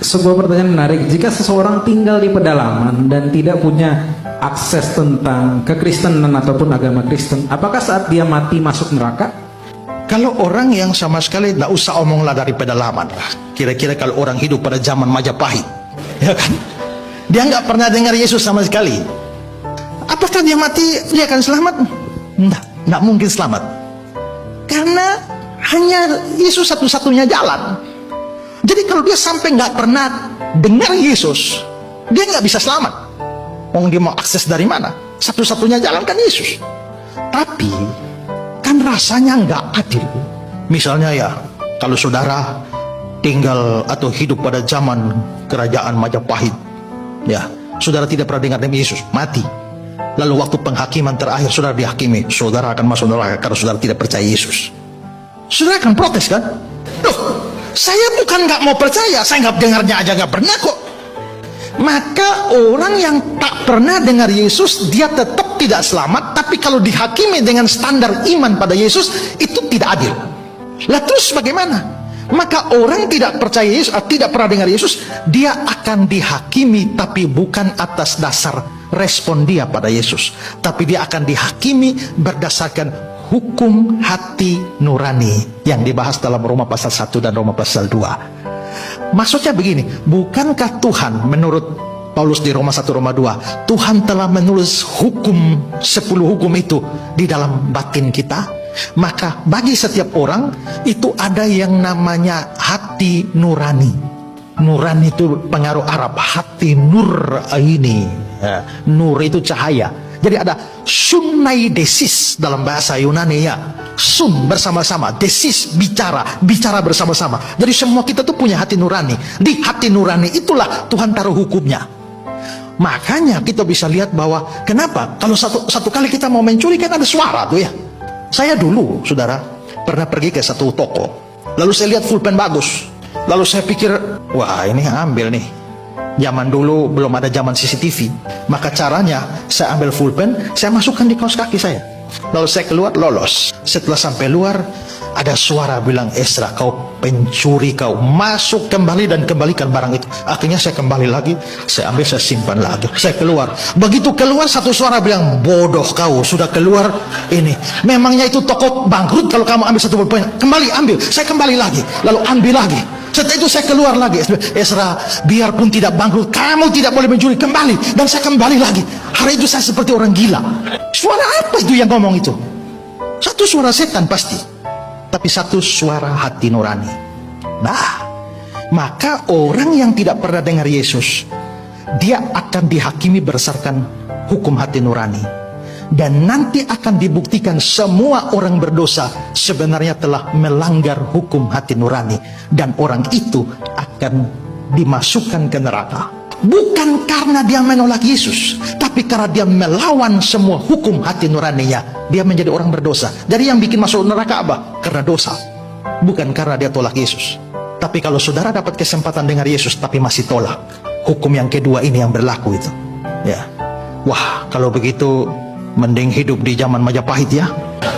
Sebuah pertanyaan menarik, jika seseorang tinggal di pedalaman dan tidak punya akses tentang kekristenan ataupun agama Kristen, apakah saat dia mati masuk neraka? Kalau orang yang sama sekali tidak usah omonglah dari pedalaman lah. Kira-kira kalau orang hidup pada zaman Majapahit, ya kan? Dia nggak pernah dengar Yesus sama sekali. Apakah dia mati dia akan selamat? Nggak mungkin selamat. Karena hanya Yesus satu-satunya jalan. Jadi kalau dia sampai nggak pernah dengar Yesus, dia nggak bisa selamat. Dia mau akses dari mana? Satu-satunya jalan kan Yesus. Tapi kan rasanya nggak adil. Misalnya ya, kalau saudara tinggal atau hidup pada zaman kerajaan Majapahit, ya, saudara tidak pernah dengar nama Yesus, mati. Lalu waktu penghakiman terakhir saudara dihakimi, saudara akan masuk neraka karena saudara tidak percaya Yesus. Saudara akan protes kan? Loh, saya bukan nggak mau percaya, saya nggak dengarnya aja nggak pernah kok. Maka orang yang tak pernah dengar Yesus, dia tetap tidak selamat. Tapi kalau dihakimi dengan standar iman pada Yesus, itu tidak adil. Lah terus bagaimana? Maka orang tidak percaya Yesus, tidak pernah dengar Yesus, dia akan dihakimi, tapi bukan atas dasar respon dia pada Yesus, tapi dia akan dihakimi berdasarkan hukum hati nurani yang dibahas dalam Roma pasal 1 dan Roma pasal 2. Maksudnya begini, bukankah Tuhan menurut Paulus di Roma 1 Roma 2, Tuhan telah menulis hukum 10 hukum itu di dalam batin kita? Maka bagi setiap orang itu ada yang namanya hati nurani. Nurani itu pengaruh Arab, hati nur ini, ya, nur itu cahaya. Jadi ada sunaidesis dalam bahasa Yunani, ya, sun bersama-sama, desis bicara bersama-sama. Jadi semua kita tuh punya hati nurani. Di hati nurani itulah Tuhan taruh hukumnya. Makanya kita bisa lihat bahwa kenapa kalau satu kali kita mau mencuri kan ada suara tuh ya. Saya dulu, saudara, pernah pergi ke satu toko, lalu saya lihat pulpen bagus, lalu saya pikir, wah ini ambil nih. Zaman dulu belum ada zaman CCTV, maka caranya saya ambil pulpen, saya masukkan di kaos kaki saya, lalu saya keluar, lolos. Setelah sampai luar, ada suara bilang, Esra, kau pencuri, kau masuk kembali dan kembalikan barang itu. Akhirnya saya kembali lagi, saya ambil, saya simpan lagi, saya keluar. Begitu keluar, satu suara bilang, bodoh kau, sudah keluar ini. Memangnya itu toko bangkrut kalau kamu ambil satu pulpen? Kembali ambil, saya kembali lagi, lalu ambil lagi. Setelah itu saya keluar lagi, Esra, biarpun tidak bangkrut, kamu tidak boleh mencuri, kembali. Dan saya kembali lagi. Hari itu saya seperti orang gila. Suara apa itu yang ngomong itu? Satu suara setan pasti, tapi satu suara hati nurani. Nah, maka orang yang tidak pernah dengar Yesus, dia akan dihakimi berdasarkan hukum hati nurani. Dan nanti akan dibuktikan semua orang berdosa sebenarnya telah melanggar hukum hati nurani. Dan orang itu akan dimasukkan ke neraka. Bukan karena dia menolak Yesus, tapi karena dia melawan semua hukum hati nuraninya. Dia menjadi orang berdosa. Jadi yang bikin masuk neraka apa? Karena dosa, bukan karena dia tolak Yesus. Tapi kalau saudara dapat kesempatan dengar Yesus tapi masih tolak, hukum yang kedua ini yang berlaku itu, ya. Wah, kalau begitu mending hidup di zaman Majapahit, ya.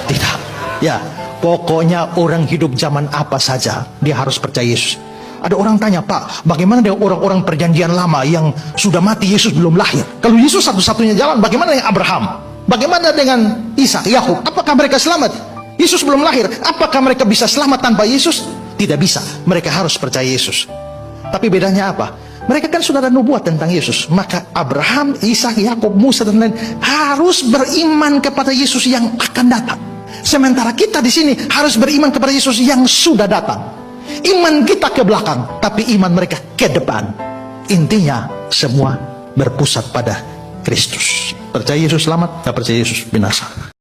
Tidak, ya, pokoknya orang hidup zaman apa saja dia harus percaya Yesus. Ada orang tanya, Pak, bagaimana dengan orang-orang perjanjian lama yang sudah mati, Yesus belum lahir? Kalau Yesus satu-satunya jalan, bagaimana dengan Abraham? Bagaimana dengan Ishak, Yakub? Apakah mereka selamat? Yesus belum lahir. Apakah mereka bisa selamat tanpa Yesus? Tidak bisa. Mereka harus percaya Yesus. Tapi bedanya apa? Mereka kan sudah ada nubuat tentang Yesus. Maka Abraham, Ishak, Yakub, Musa dan lain harus beriman kepada Yesus yang akan datang. Sementara kita di sini harus beriman kepada Yesus yang sudah datang. Iman kita ke belakang, tapi iman mereka ke depan. Intinya semua berpusat pada Kristus. Percaya Yesus selamat, tak percaya Yesus binasa.